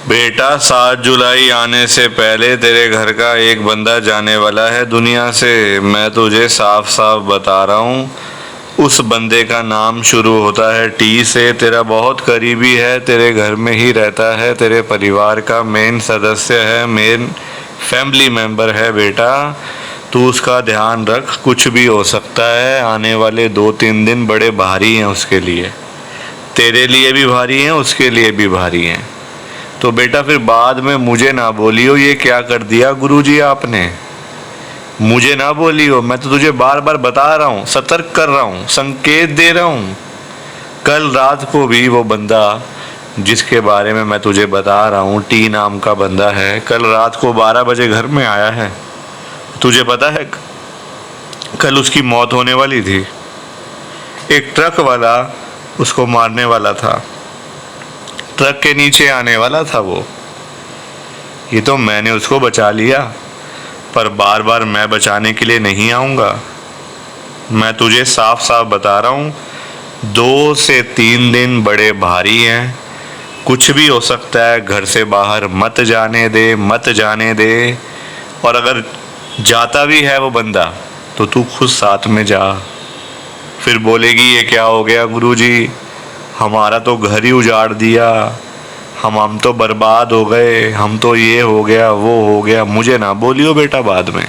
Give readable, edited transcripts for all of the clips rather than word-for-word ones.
बेटा 7 जुलाई आने से पहले तेरे घर का एक बंदा जाने वाला है दुनिया से। मैं तुझे साफ साफ बता रहा हूँ। उस बंदे का नाम शुरू होता है टी से। तेरा बहुत करीबी है, तेरे घर में ही रहता है, तेरे परिवार का मेन सदस्य है, मेन फैमिली मेंबर है। बेटा तू उसका ध्यान रख, कुछ भी हो सकता है। आने वाले 2-3 दिन बड़े भारी हैं उसके लिए। तेरे लिए भी भारी हैं, उसके लिए भी भारी हैं। तो बेटा फिर बाद में मुझे ना बोलियो ये क्या कर दिया गुरुजी आपने। मुझे ना बोलियो, मैं तो तुझे बार बार बता रहा हूँ, सतर्क कर रहा हूँ, संकेत दे रहा हूँ। कल रात को भी वो बंदा जिसके बारे में मैं तुझे बता रहा हूँ, टी नाम का बंदा है, कल रात को 12 बजे घर में आया है। तुझे पता है कल उसकी मौत होने वाली थी। एक ट्रक वाला उसको मारने वाला था, ट्रक के नीचे आने वाला था वो। ये तो मैंने उसको बचा लिया, पर बार बार मैं बचाने के लिए नहीं आऊँगा। मैं तुझे साफ साफ बता रहा हूँ, 2 से 3 दिन बड़े भारी हैं। कुछ भी हो सकता है। घर से बाहर मत जाने दे, मत जाने दे। और अगर जाता भी है वो बंदा तो तू खुद साथ में जा। फिर बोलेगी ये क्या हो गया गुरुजी, हमारा तो घर ही उजाड़ दिया, हम तो बर्बाद हो गए, हम तो ये हो गया वो हो गया। मुझे ना बोलियो बेटा बाद में,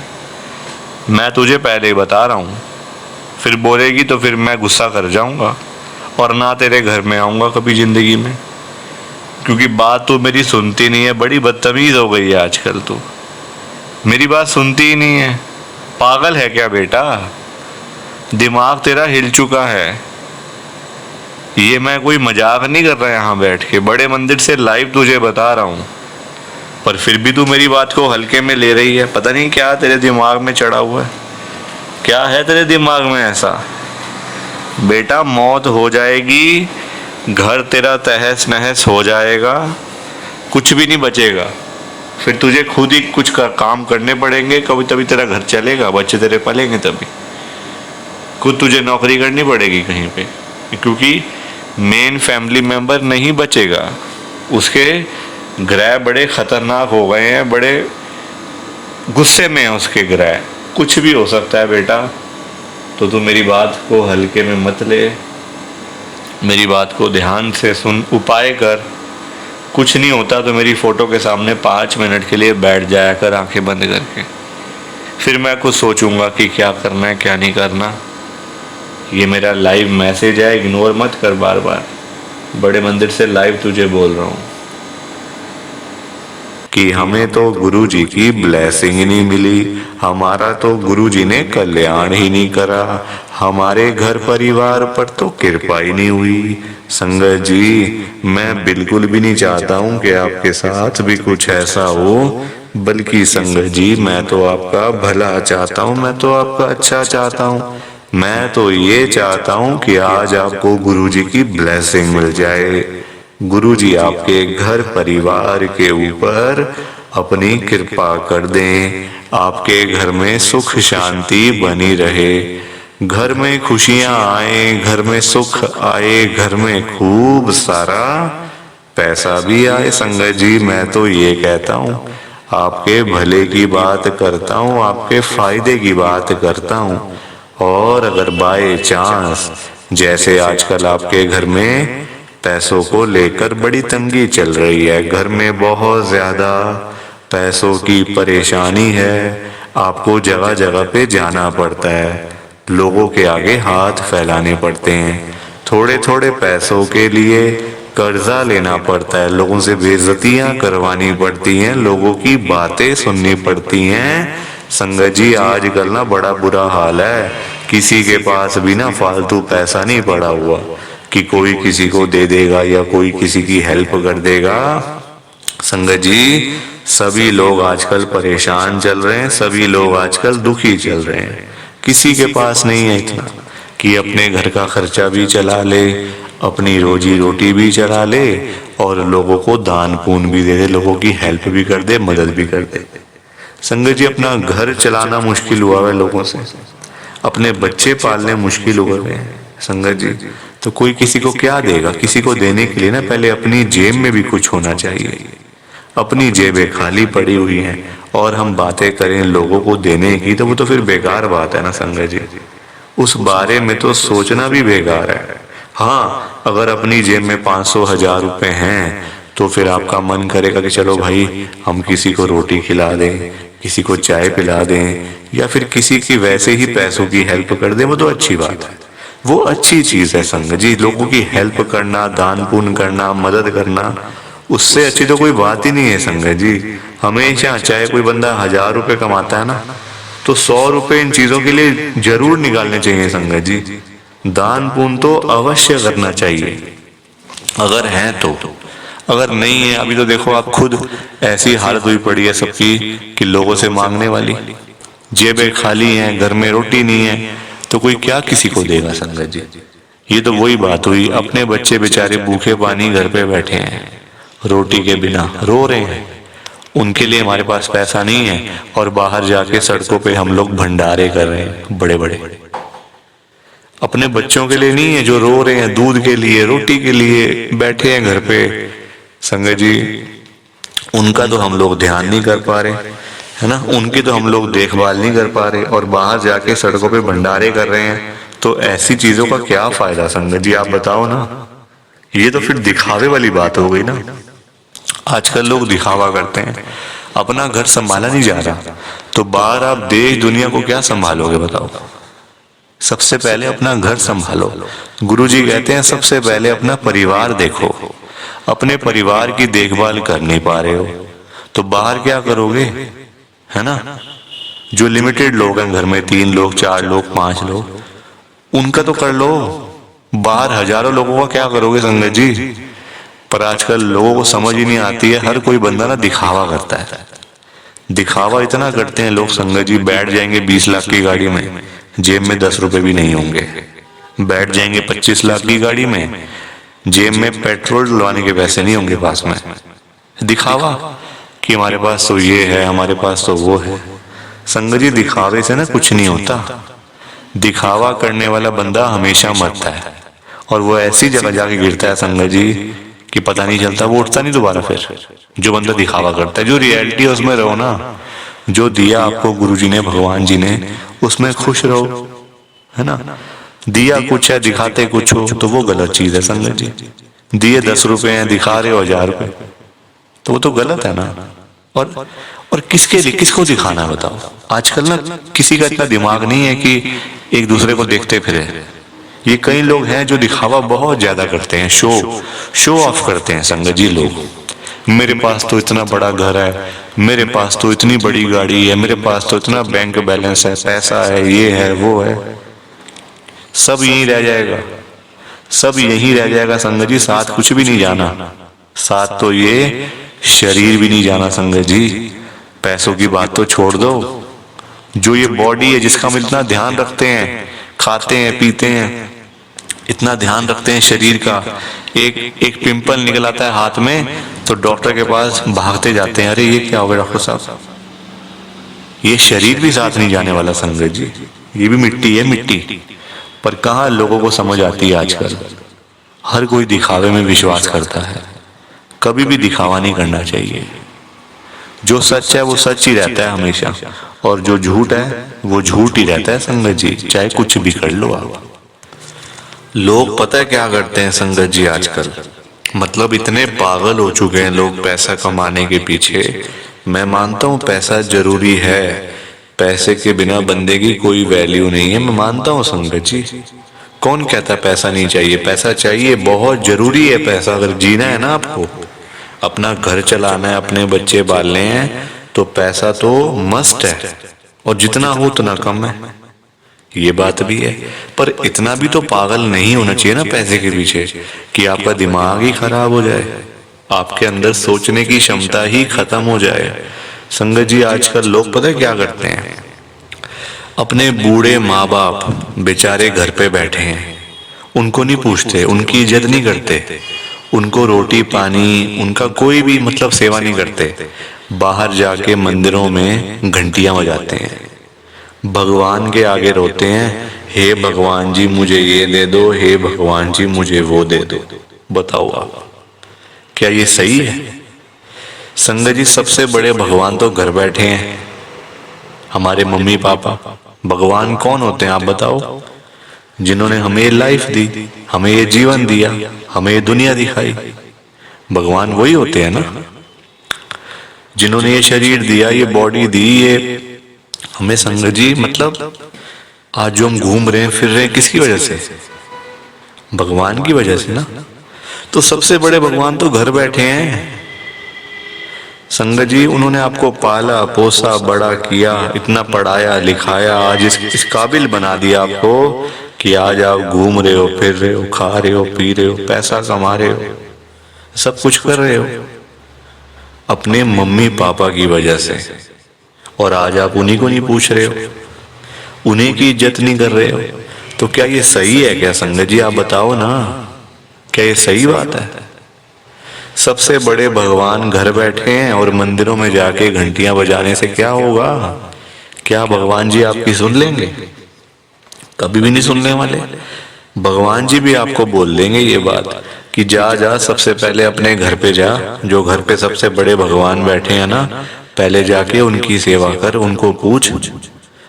मैं तुझे पहले ही बता रहा हूँ। फिर बोलेगी तो फिर मैं गुस्सा कर जाऊँगा और ना तेरे घर में आऊँगा कभी ज़िंदगी में। क्योंकि बात तो मेरी सुनती नहीं है, बड़ी बदतमीज़ हो गई है आजकल। तो मेरी बात सुनती ही नहीं है। पागल है क्या बेटा? दिमाग तेरा हिल चुका है। ये मैं कोई मजाक नहीं कर रहा यहाँ बैठ के, बड़े मंदिर से लाइव तुझे बता रहा हूँ। पर फिर भी तू मेरी बात को हल्के में ले रही है। पता नहीं क्या तेरे दिमाग में चढ़ा हुआ है, क्या है तेरे दिमाग में ऐसा। बेटा मौत हो जाएगी, घर तेरा तहस नहस हो जाएगा, कुछ भी नहीं बचेगा। फिर तुझे खुद ही कुछ काम करने पड़ेंगे, कभी तभी तेरा घर चलेगा, बच्चे तेरे पलेंगे, तभी खुद तुझे नौकरी करनी पड़ेगी कहीं पे। क्योंकि मेन फैमिली मेंबर नहीं बचेगा। उसके ग्रह बड़े खतरनाक हो गए हैं, बड़े गुस्से में है उसके ग्रह। कुछ भी हो सकता है बेटा। तो तू मेरी बात को हल्के में मत ले, मेरी बात को ध्यान से सुन, उपाय कर। कुछ नहीं होता तो मेरी फ़ोटो के सामने 5 मिनट के लिए बैठ जाया कर आंखें बंद करके। फिर मैं कुछ सोचूंगा कि क्या करना है क्या नहीं करना। ये मेरा लाइव मैसेज है, इग्नोर मत कर बार बार। बड़े मंदिर से लाइव तुझे बोल रहा हूँ कि हमें तो गुरुजी की ब्लेसिंग ही नहीं मिली, हमारा तो गुरुजी ने कल्याण ही नहीं करा, हमारे घर परिवार पर तो कृपा ही नहीं हुई। संगत जी, मैं बिल्कुल भी नहीं चाहता हूँ कि आपके साथ भी कुछ ऐसा हो, बल्कि संगत जी मैं तो आपका भला चाहता हूँ, मैं तो आपका अच्छा चाहता हूँ। मैं तो ये चाहता हूँ कि आज आपको गुरुजी की ब्लेसिंग मिल जाए, गुरुजी आपके घर परिवार के ऊपर अपनी कृपा कर दें, आपके घर में सुख शांति बनी रहे, घर में खुशियां आए, घर में सुख आए, घर में खूब सारा पैसा भी आए। संगत जी मैं तो ये कहता हूँ, आपके भले की बात करता हूँ, आपके फायदे की बात करता हूँ। और अगर बाय चांस जैसे आजकल आपके घर में पैसों को लेकर बड़ी तंगी चल रही है, घर में बहुत ज्यादा पैसों की परेशानी है, आपको जगह जगह पे जाना पड़ता है, लोगों के आगे हाथ फैलाने पड़ते हैं, थोड़े थोड़े पैसों के लिए कर्जा लेना पड़ता है, लोगों से बेइज्जतियां करवानी पड़ती हैं, लोगों की बातें सुननी पड़ती हैं। संगत जी आजकल ना बड़ा बुरा हाल है, किसी के पास भी ना फालतू पैसा नहीं पड़ा हुआ कि कोई किसी को दे देगा या कोई किसी की हेल्प कर देगा। संगत जी सभी लोग आजकल परेशान चल रहे हैं, सभी लोग आजकल दुखी चल रहे हैं। किसी के पास नहीं है इतना कि अपने घर का खर्चा भी चला ले, अपनी रोजी रोटी भी चला ले और लोगों को दान पुण्य भी दे दे, लोगों की हेल्प भी कर दे, मदद भी कर दे। संगत जी अपना घर चलाना मुश्किल हुआ है लोगों से, अपने बच्चे पालने मुश्किल हो गए हैं। संगत जी तो कोई किसी को क्या देगा? किसी को देने के लिए ना पहले अपनी जेब में भी कुछ होना चाहिए। अपनी जेबें खाली पड़ी हुई हैं और हम बातें करें लोगों को देने की, तो वो तो फिर बेकार बात है ना संगत जी। उस बारे में तो सोचना भी बेकार है। हाँ, अगर अपनी जेब में 500 1000 रुपए हैं तो फिर आपका मन करेगा कि चलो भाई हम किसी को रोटी खिला दें, किसी को चाय पिला दें, या फिर किसी की वैसे ही पैसों की हेल्प कर दें, वो तो अच्छी बात है, वो अच्छी चीज है संगत जी। लोगों की हेल्प करना, दान पुण्य करना, मदद करना, उससे अच्छी तो कोई बात ही नहीं है संगत जी। हमेशा चाहे कोई बंदा 1000 रुपए कमाता है ना, तो 100 रुपए इन चीजों के लिए जरूर निकालने चाहिए संगत जी। दान पुण्य तो अवश्य करना चाहिए अगर है तो। अगर नहीं है, अभी तो देखो आप खुद, ऐसी हालत हुई पड़ी है सबकी कि लोगों से मांगने वाली, जेबें खाली हैं, घर में रोटी नहीं है, तो कोई क्या किसी को देगा संगत जी। ये तो वही बात हुई, अपने बच्चे बेचारे भूखे पानी घर पे बैठे हैं, रोटी के बिना रो रहे हैं, उनके लिए हमारे पास पैसा नहीं है, और बाहर जाके सड़कों पे हम लोग भंडारे कर रहे हैं बड़े बड़े। अपने बच्चों के लिए नहीं है जो रो रहे हैं, दूध के लिए, रोटी के लिए बैठे हैं घर पे संगत जी, उनका तो हम लोग ध्यान नहीं कर पा रहे, है ना, उनकी तो हम लोग देखभाल नहीं कर पा रहे, और बाहर जाके सड़कों पे भंडारे कर रहे हैं। तो ऐसी चीजों का क्या फायदा संगत जी, आप बताओ ना। ये तो फिर दिखावे वाली बात हो गई ना। आजकल लोग दिखावा करते हैं, अपना घर संभाला नहीं जा रहा, तो बाहर आप देश दुनिया को क्या संभालोगे बताओ। सबसे पहले अपना घर संभालो। गुरुजी कहते हैं सबसे पहले अपना परिवार देखो। अपने परिवार की देखभाल कर नहीं पा रहे हो तो बाहर क्या करोगे, है ना। जो लिमिटेड लोग हैं घर में, 3 लोग 4 लोग 5 लोग, उनका तो कर लो, बाहर हजारों लोगों का क्या करोगे संगत जी। पर आजकल लोगों को समझ ही नहीं आती है, हर कोई बंदा ना दिखावा करता है। दिखावा इतना करते हैं लोग संगत जी, बैठ जाएंगे 20 लाख की गाड़ी में, जेब में 10 रुपए भी नहीं होंगे। बैठ जाएंगे 25 लाख की गाड़ी में, जेब में पेट्रोल डलवाने के पैसे नहीं होंगे पास में। दिखावा कि हमारे पास तो ये है, हमारे पास तो वो है। संगत जी दिखावे से ना कुछ नहीं होता। दिखावा करने वाला बंदा हमेशा मरता है, और वो ऐसी जगह जाके गिरता है संगत जी कि पता नहीं चलता, वो उठता नहीं दोबारा फिर। जो बंदा दिखावा करता है, जो रियलिटी है उसमें रहो ना। जो दिया आपको गुरुजी ने, भगवान जी ने, उसमें खुश रहो, है ना। दिया कुछ है, दिखाते कुछ हो, तो वो गलत चीज है संगत जी। दिए 10 रुपए हैं, दिखा रहे हो 1000 रुपए, तो वो तो गलत है ना। और किसके लिए, किसको दिखाना है बताओ। आजकल ना किसी का इतना दिमाग नहीं है कि एक दूसरे को देखते फिरे। ये कई लोग हैं जो दिखावा बहुत ज्यादा करते हैं, शो ऑफ करते हैं संगत जी लोग। मेरे पास तो इतना बड़ा घर है, मेरे पास तो इतनी बड़ी गाड़ी है, मेरे पास तो इतना बैंक बैलेंस है, पैसा है, ये है वो है। सब यहीं रह जाएगा, सब यहीं रह जाएगा संगत जी, साथ कुछ भी नहीं जाना। साथ तो ये शरीर भी नहीं जाना संगत जी। पैसों की बात तो छोड़ दो, जो ये बॉडी है जिसका हम इतना ध्यान रखते हैं, खाते हैं पीते हैं, इतना ध्यान रखते हैं शरीर का, एक पिंपल निकल आता है हाथ में तो डॉक्टर के पास भागते जाते हैं, अरे ये क्या हो गया डॉक्टर साहब। ये शरीर भी साथ नहीं जाने वाला संगत जी, ये भी मिट्टी है, मिट्टी। पर कहाँ लोगों को समझ आती है आजकल। हर कोई दिखावे में विश्वास करता है, कभी भी दिखावा नहीं करना चाहिए। जो सच है वो सच ही रहता है हमेशा, और जो झूठ है वो झूठ ही रहता है संगत जी, चाहे कुछ भी कर लो आप। लोग पता है क्या करते हैं संगत जी आजकल, मतलब इतने पागल हो चुके हैं लोग पैसा कमाने के पीछे। मैं मानता हूँ पैसा जरूरी है, पैसे के बिना बंदे की कोई वैल्यू नहीं है, मैं मानता हूँ संगत जी। कौन कहता पैसा नहीं चाहिए, पैसा चाहिए, बहुत जरूरी है पैसा। अगर जीना है ना आपको, अपना घर चलाना है, अपने बच्चे पालने हैं, तो पैसा तो मस्ट है, और जितना हो उतना कम है, ये बात भी है। पर इतना भी तो पागल नहीं होना चाहिए ना पैसे के पीछे कि आपका दिमाग ही खराब हो जाए, आपके अंदर सोचने की क्षमता ही खत्म हो जाए। संगत जी आजकल लोग पता है क्या करते हैं, अपने बूढ़े माँ बाप बेचारे घर पे बैठे हैं, उनको नहीं पूछते, उनकी इज्जत नहीं करते, उनको रोटी पानी, उनका कोई भी मतलब सेवा नहीं करते। बाहर जाके मंदिरों में घंटियां बजाते हैं, भगवान के आगे रोते हैं, हे भगवान जी मुझे ये दे दो, हे भगवान जी मुझे वो दे दो। बताओ आप, क्या ये सही है? संगत जी सबसे बड़े भगवान तो घर बैठे हैं, हमारे मम्मी पापा। भगवान कौन होते हैं आप बताओ? जिन्होंने हमें ये लाइफ दी, हमें ये जीवन दिया, हमें ये दुनिया दिखाई। भगवान वही होते हैं ना, जिन्होंने ये शरीर दिया, ये बॉडी दी, ये हमें। संगत जी मतलब आज जो हम घूम रहे हैं फिर रहे हैं किसकी वजह से? भगवान की वजह से ना। तो सबसे बड़े भगवान तो घर बैठे हैं। संगत जी उन्होंने आपको पाला पोसा बड़ा किया, इतना पढ़ाया लिखाया, आज इस काबिल बना दिया आपको कि आज आप घूम रहे हो, फिर रहे हो, खा रहे हो, पी रहे हो, पैसा कमा रहे हो, सब कुछ कर रहे हो अपने मम्मी पापा की वजह से। और आज आप उन्हीं को नहीं पूछ रहे हो, उन्हीं की इज्जत नहीं कर रहे हो। तो क्या ये सही है क्या संगत जी? आप बताओ ना, क्या ये सही बात है? सबसे बड़े भगवान घर बैठे हैं और मंदिरों में जाके घंटियां बजाने से क्या होगा? क्या भगवान जी आपकी सुन लेंगे? कभी भी नहीं सुनने वाले। भगवान जी भी आपको बोल देंगे ये बात कि जा जा सबसे पहले अपने घर पे जा, जो घर पे सबसे बड़े भगवान बैठे हैं ना, पहले जाके उनकी सेवा कर, उनको पूछ,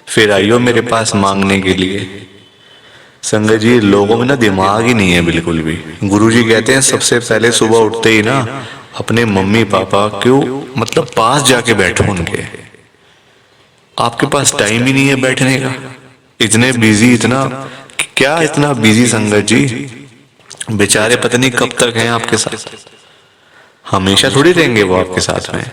फिर आइयो मेरे पास मांगने के लिए। संगत जी लोगों में ना दिमाग ही नहीं है बिल्कुल भी। गुरुजी कहते हैं सबसे पहले सुबह उठते ही ना अपने मम्मी पापा क्यों मतलब पास जाके बैठो उनके। आपके पास टाइम ही नहीं है बैठने का, इतने बिजी, इतना क्या इतना बिजी संगत जी। बेचारे पता नहीं कब तक हैं आपके साथ, हमेशा थोड़ी रहेंगे वो आपके साथ में।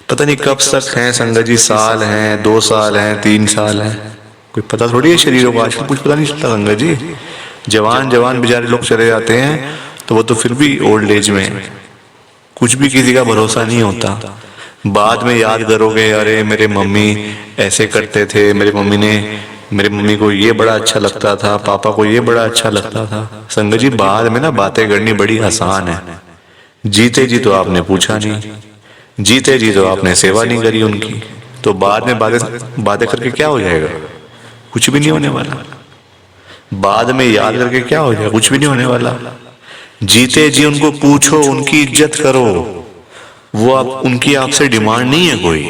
पता नहीं कब तक हैं संगत जी, साल हैं, 2 साल हैं, 3 साल हैं, कोई पता थोड़ी है शरीरों को। आजकल कुछ पता नहीं चलता संगत जी। जवान जवान बेचारे लोग चले जाते हैं तो वो तो फिर भी ओल्ड एज में, कुछ भी किसी का भरोसा नहीं होता। बाद में याद करोगे अरे मेरे मम्मी ऐसे करते थे, मेरी मम्मी को ये बड़ा अच्छा लगता था, पापा को ये बड़ा अच्छा लगता था। संगत जी बाद में ना बातें करनी बड़ी आसान है, जीते जी तो आपने पूछा नहीं, जीते जी तो आपने सेवा नहीं करी उनकी, तो बाद में बातें करके क्या हो जाएगा? कुछ भी नहीं होने वाला। बाद में याद करके क्या हो जाएगा? कुछ भी नहीं होने वाला। जीते जी उनको पूछो, उनकी इज्जत करो। वो आप उनकी आपसे डिमांड नहीं है कोई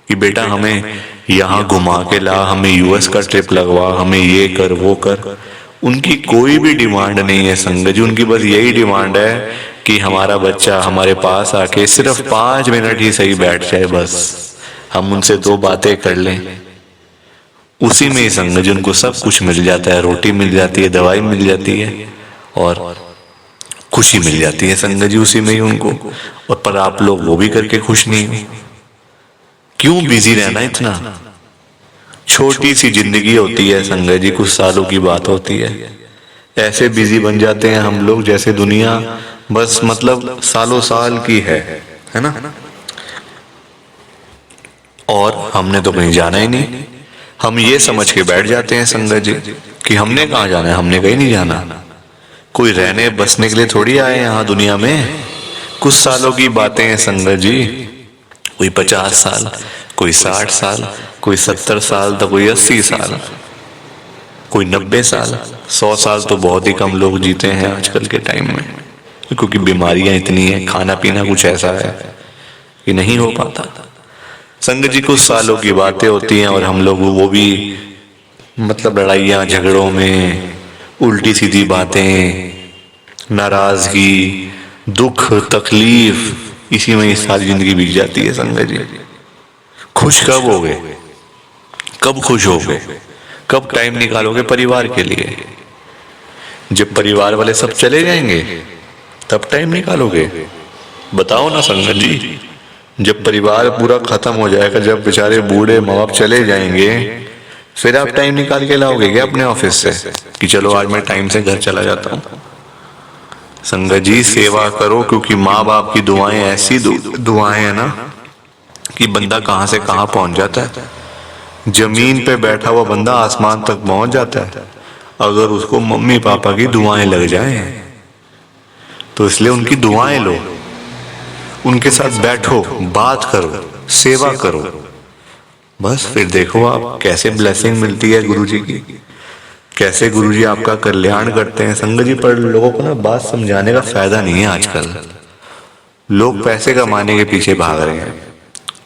कि बेटा हमें यहाँ घुमा के ला, हमें यूएस का ट्रिप लगवा, हमें ये कर वो कर। उनकी कोई भी डिमांड नहीं है संगत जी। उनकी बस यही डिमांड है कि हमारा बच्चा हमारे पास आके सिर्फ 5 मिनट ही सही बैठ जाए, बस हम उनसे 2 बातें कर लें। उसी में ही संगत जी उनको सब कुछ मिल जाता है, रोटी मिल जाती है, दवाई मिल जाती है और खुशी मिल जाती है संगत जी उसी में ही उनको। और पर आप लोग वो भी करके खुश नहीं हो। क्यों बिजी रहना इतना? छोटी सी जिंदगी होती है संगत जी, कुछ सालों की बात होती है। ऐसे बिजी बन जाते हैं हम लोग जैसे दुनिया बस मतलब सालों साल की है ना। और हमने तो कहीं जाना ही नहीं। हम ये समझ के बैठ जाते हैं संगत जी कि हमने कहाँ जाना है, हमने कहीं नहीं जाना। कोई रहने बसने के लिए थोड़ी आए यहाँ दुनिया में। कुछ सालों की बातें हैं संगत जी, कोई 50 साल, कोई 60 साल, कोई 70 साल, तो कोई 80 साल, कोई 90 साल। 100 साल तो बहुत ही कम लोग जीते हैं आजकल के टाइम में, क्योंकि बीमारियां इतनी हैं, खाना पीना कुछ ऐसा है कि नहीं हो पाता। संगत जी कुछ सालों की बातें होती हैं और हम लोग वो भी मतलब लड़ाइयाँ झगड़ों में, उल्टी सीधी बातें, नाराजगी, दुख तकलीफ, इसी में सारी जिंदगी बीत जाती है संगत जी। खुश कब होगे? कब खुश होगे? कब टाइम निकालोगे परिवार के लिए? जब परिवार वाले सब चले जाएंगे तब टाइम निकालोगे? बताओ ना संगत जी। जब परिवार पूरा खत्म हो जाएगा, जब बेचारे बूढ़े माँ बाप चले जाएंगे, फिर आप टाइम निकाल के लाओगे क्या अपने ऑफिस से कि चलो आज मैं टाइम से घर चला जाता हूँ? संगत जी सेवा करो, क्योंकि माँ बाप की दुआएं ऐसी दुआएं है ना कि बंदा कहाँ से कहाँ पहुंच जाता है। जमीन पे बैठा हुआ बंदा आसमान तक पहुंच जाता है अगर उसको मम्मी पापा की दुआएं लग जाएं। तो इसलिए उनकी दुआएं लो, उनके साथ बैठो, बात करो, सेवा करो, बस फिर देखो आप कैसे ब्लेसिंग मिलती है गुरुजी की, कैसे गुरुजी आपका कल्याण करते हैं। संगत जी पर लोगों को ना बात समझाने का फायदा नहीं है आजकल। लोग पैसे कमाने के पीछे भाग रहे हैं।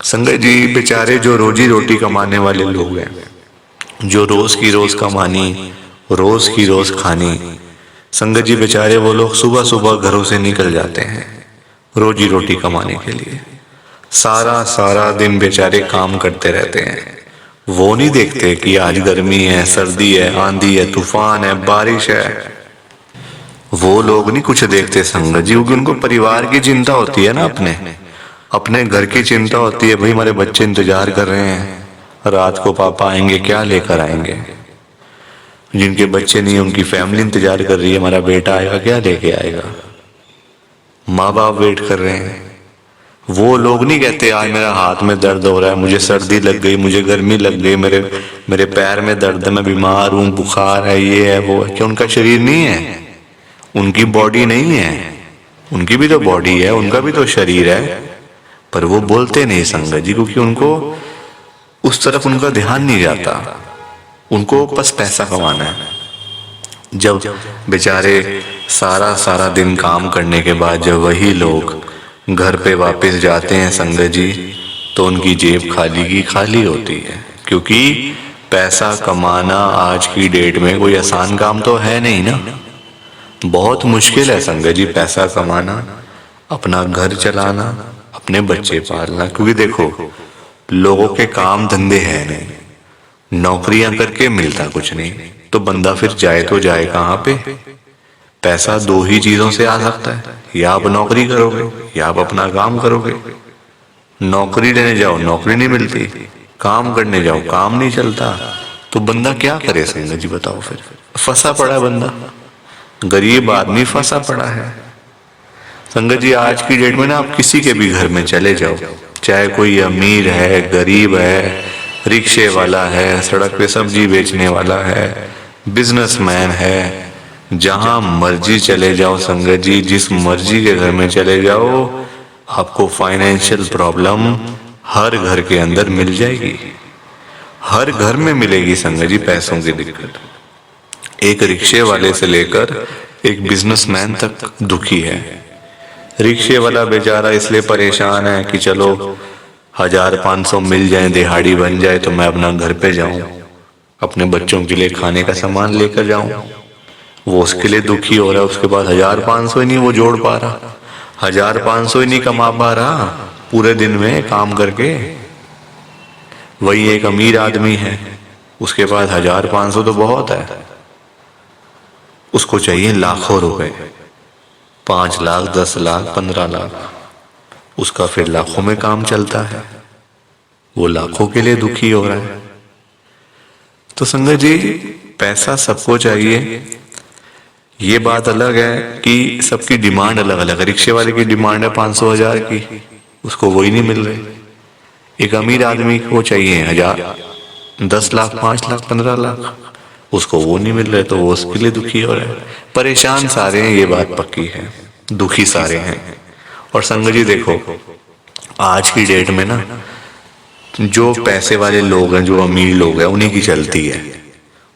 संगत जी बेचारे जो रोजी रोटी कमाने वाले लोग हैं, जो रोज की रोज कमानी, रोज की रोज खानी, संगत जी बेचारे वो लोग सुबह सुबह घरों से निकल जाते हैं रोजी रोटी कमाने के लिए। सारा सारा दिन बेचारे काम करते रहते हैं। वो नहीं देखते कि आज गर्मी है, सर्दी है, आंधी है, तूफान है, बारिश है। वो लोग नहीं कुछ देखते संगत जी, क्योंकि उनको परिवार की चिंता होती है ना, अपने घर की चिंता होती है। भाई हमारे बच्चे इंतजार कर रहे हैं, रात को पापा आएंगे, क्या लेकर आएंगे। जिनके बच्चे नहीं, उनकी फैमिली इंतजार कर रही है, हमारा बेटा आएगा, क्या लेके आएगा। माँ बाप वेट कर रहे हैं। वो लोग नहीं कहते आज मेरा हाथ में दर्द हो रहा है, मुझे सर्दी लग गई, मुझे गर्मी लग गई, मेरे पैर में दर्द है, मैं बीमार हूँ, बुखार है, ये है वो है। क्या उनका शरीर नहीं है? उनकी बॉडी नहीं है? उनकी भी तो बॉडी है, उनका भी तो शरीर है, पर वो बोलते नहीं संगत जी, क्योंकि उनको उस तरफ उनका ध्यान नहीं जाता। उनको बस पैसा कमाना है। जब बेचारे सारा सारा दिन काम करने के बाद जब वही लोग घर पे वापस जाते हैं संगत जी, तो उनकी जेब खाली की खाली होती है। क्योंकि पैसा कमाना आज की डेट में कोई आसान काम तो है नहीं ना, बहुत मुश्किल है संगत जी पैसा कमाना, अपना घर चलाना, अपने बच्चे पालना। क्योंकि देखो लोगों के काम धंधे हैं नहीं, नौकरियां करके मिलता कुछ नहीं, तो बंदा फिर जाए तो जाए कहाँ पे। पैसा दो ही चीजों से आ सकता है, या आप नौकरी करोगे या आप अपना काम करोगे। नौकरी लेने जाओ नौकरी नहीं मिलती, काम करने जाओ काम नहीं चलता, तो बंदा क्या करे संगत जी बताओ। फिर फंसा पड़ा है बंदा, गरीब आदमी फंसा पड़ा है संगत जी। आज की डेट में ना आप किसी के भी घर में चले जाओ, चाहे कोई अमीर है, गरीब है, रिक्शे वाला है, सड़क पे सब्जी बेचने वाला है, बिजनेसमैन है, जहां मर्जी चले जाओ संगत जी, जिस मर्जी के घर में चले जाओ, आपको फाइनेंशियल प्रॉब्लम हर घर के अंदर मिल जाएगी। हर घर में मिलेगी संगत जी पैसों की दिक्कत। एक रिक्शे वाले से लेकर एक बिजनेसमैन तक दुखी है। रिक्शे वाला बेचारा इसलिए परेशान है कि चलो 1500 मिल जाए, दिहाड़ी बन जाए, तो मैं अपना घर पे जाऊं, अपने बच्चों के लिए खाने का सामान लेकर जाऊं। वो उसके लिए दुखी हो रहा है। उसके बाद 1500 ही नहीं वो जोड़ पा रहा, 1500 ही नहीं कमा पा रहा पूरे दिन में काम करके। वही एक अमीर आदमी है, उसके पास 1500 तो बहुत है, उसको चाहिए लाखों रुपए, 5 लाख, 10 लाख, 15 लाख, उसका फिर लाखों में काम चलता है, वो लाखों के लिए दुखी हो रहा है। तो संगत जी पैसा सबको चाहिए, ये बात अलग है कि सबकी डिमांड अलग अलग है। रिक्शे वाले की डिमांड है 500,000 की, उसको वही नहीं मिल रही। एक अमीर आदमी को चाहिए 10 लाख, 5 लाख, 15 लाख, उसको वो नहीं मिल रहे, तो वो उसके लिए दुखी हो रहा है। परेशान सारे हैं, ये बात पक्की है, दुखी सारे हैं। और संगत जी देखो आज की डेट में ना जो पैसे वाले लोग हैं, जो अमीर लोग हैं, उन्हीं की चलती है,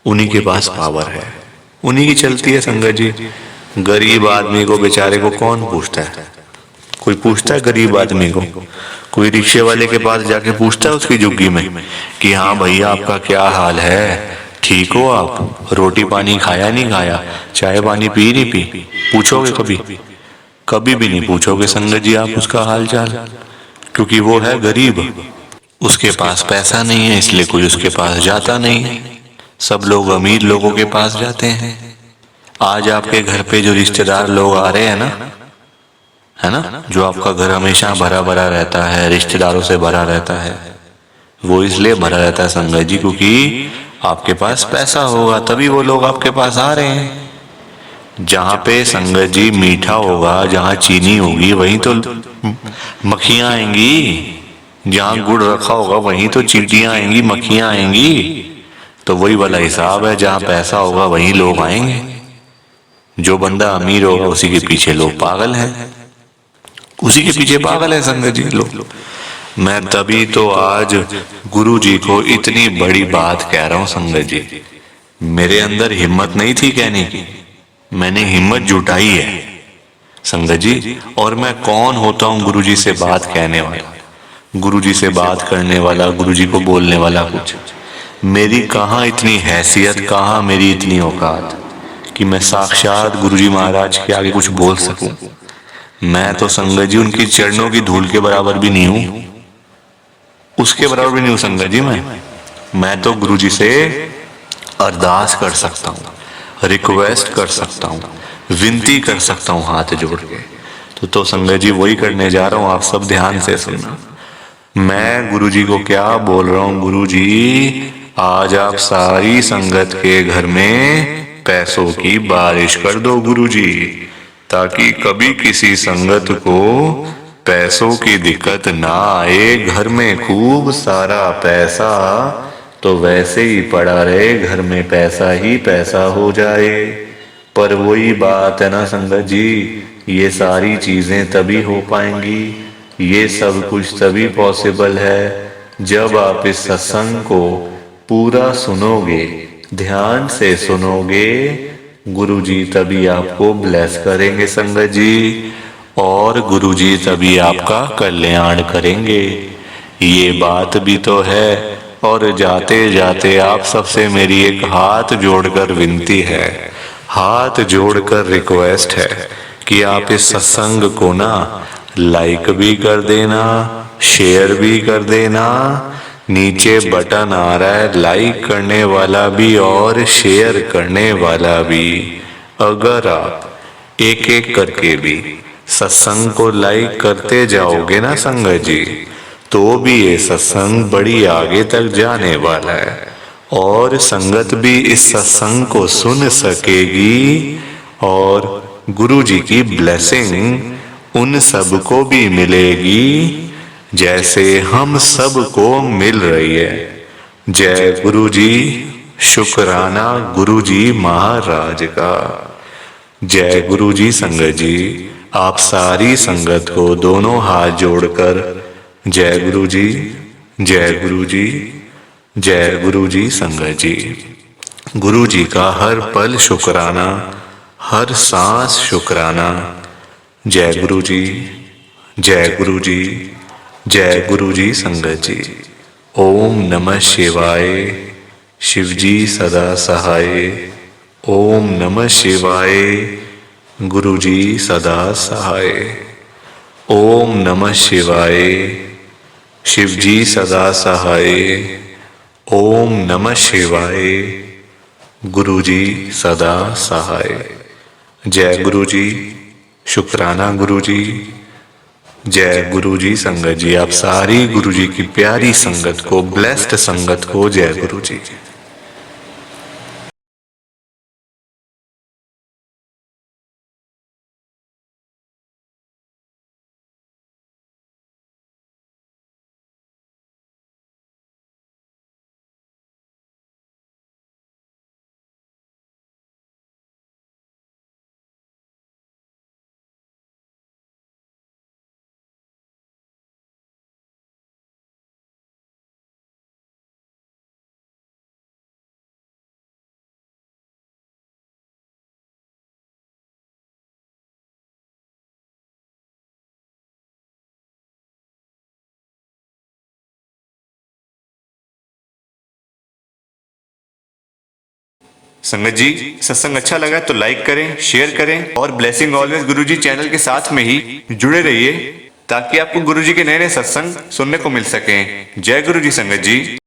उन्हीं के पास पावर है, उन्हीं की चलती है संगत जी। गरीब आदमी को बेचारे को कौन पूछता है? कोई पूछता है गरीब आदमी को? कोई रिक्शे वाले के पास जाके पूछता है उसकी झुग्गी में कि हाँ भैया आपका क्या हाल है, ठीक हो आप, रोटी पानी खाया नहीं खाया, चाय पानी पी नहीं पी? पूछोगे कभी? कभी भी नहीं पूछोगे संगत जी आप उसका हाल चाल, क्योंकि वो है गरीब, उसके पास पैसा नहीं है, इसलिए कोई उसके पास जाता नहीं है। सब लोग अमीर लोगों के पास जाते हैं। आज आपके घर पे जो रिश्तेदार लोग आ रहे हैं ना, है ना, जो आपका घर हमेशा भरा भरा रहता है, रिश्तेदारों से भरा रहता है, वो इसलिए भरा रहता है संगत जी क्योंकि आपके पास पैसा होगा, तभी वो लोग आपके पास आ रहे हैं। जहाँ पे संगत जी मीठा होगा, जहाँ चीनी होगी, वहीं तो मक्खियां आएंगी। जहाँ गुड़ रखा होगा वहीं तो चींटियां आएंगी, मक्खियां आएंगी। तो वही वाला हिसाब है, जहाँ पैसा होगा वहीं लोग आएंगे। जो बंदा अमीर होगा उसी के पीछे लोग पागल हैं, उसी के पीछे पागल है संगत जी लोग। मैं तभी तो आज गुरु जी को इतनी बड़ी बात कह रहा हूँ संगत जी। मेरे अंदर हिम्मत नहीं थी कहने की, मैंने हिम्मत जुटाई है। संगत जी, और मैं कौन होता हूँ गुरुजी से बात कहने वाला, गुरुजी से बात करने वाला, गुरुजी को बोलने वाला कुछ। मेरी कहाँ इतनी हैसियत, कहाँ मेरी इतनी औकात कि मैं साक्षात गुरुजी महाराज के आगे कुछ बोल सकूं। मैं तो संगत जी उनकी चरणों की धूल के बराबर भी नहीं हूं, उसके बराबर भी नहीं हूं संगत जी। मैं तो गुरुजी से अरदास कर सकता हूँ, रिक्वेस्ट कर सकता हूँ, विनती कर सकता हूँ हाथ जोड़ के। तो संगत जी वही करने जा रहा हूँ, आप सब ध्यान से सुनना। मैं गुरुजी को क्या बोल रहा हूँ, गुरुजी आज आप सारी संगत के घर में पैसों की बारिश कर दो गुरुजी, ताकि कभी किसी संगत को पैसों की दिक्कत ना आए। घर में खूब सारा पैसा तो वैसे ही पड़ा रहे, घर में पैसा ही पैसा हो जाए। पर वही बात है ना संगत जी, ये सारी चीजें तभी हो पाएंगी, ये सब कुछ तभी पॉसिबल है जब आप इस सत्संग को पूरा सुनोगे, ध्यान से सुनोगे। गुरुजी तभी आपको ब्लेस करेंगे संगत जी, और गुरुजी तभी आपका कल्याण करेंगे। ये बात भी तो है। और जाते जाते आप सबसे मेरी एक हाथ जोड़कर विनती है, हाथ जोड़कर रिक्वेस्ट है कि आप इस सत्संग को ना लाइक भी कर देना, शेयर भी कर देना। नीचे बटन आ रहा है लाइक करने वाला भी और शेयर करने वाला भी। अगर आप एक एक करके भी सत्संग को लाइक करते जाओगे ना संगत जी, तो भी ये सत्संग बड़ी आगे तक जाने वाला है, और संगत भी इस सत्संग को सुन सकेगी, और गुरुजी की ब्लेसिंग उन सबको भी मिलेगी जैसे हम सबको मिल रही है। जय गुरुजी, शुक्राना गुरुजी महाराज का। जय गुरुजी संगत जी, आप सारी संगत को दोनों हाथ जोड़कर जय गुरुजी, जय गुरुजी, जय गुरुजी संगत जी। गुरुजी का हर पल शुक्राना, हर सांस शुक्राना। जय गुरुजी, जय गुरुजी, जय गुरुजी संगत जी। ओम नमः शिवाय, शिवजी सदा सहाय। ओम नमः शिवाय, गुरुजी सदा सहाय। ओम नमः शिवाय, शिवजी सदा सहाय। ओम नमः शिवाय, गुरुजी सदा सहाय। जय गुरुजी, शुक्राना गुरुजी, जय गुरुजी संगत जी। आप सारी गुरुजी की प्यारी संगत को, ब्लेस्ड संगत को जय गुरुजी। संगत जी, सत्संग अच्छा लगा तो लाइक करें, शेयर करें, और ब्लेसिंग ऑलवेज गुरुजी चैनल के साथ में ही जुड़े रहिए, ताकि आपको गुरुजी के नए नए सत्संग सुनने को मिल सकें। जय गुरुजी संगत जी।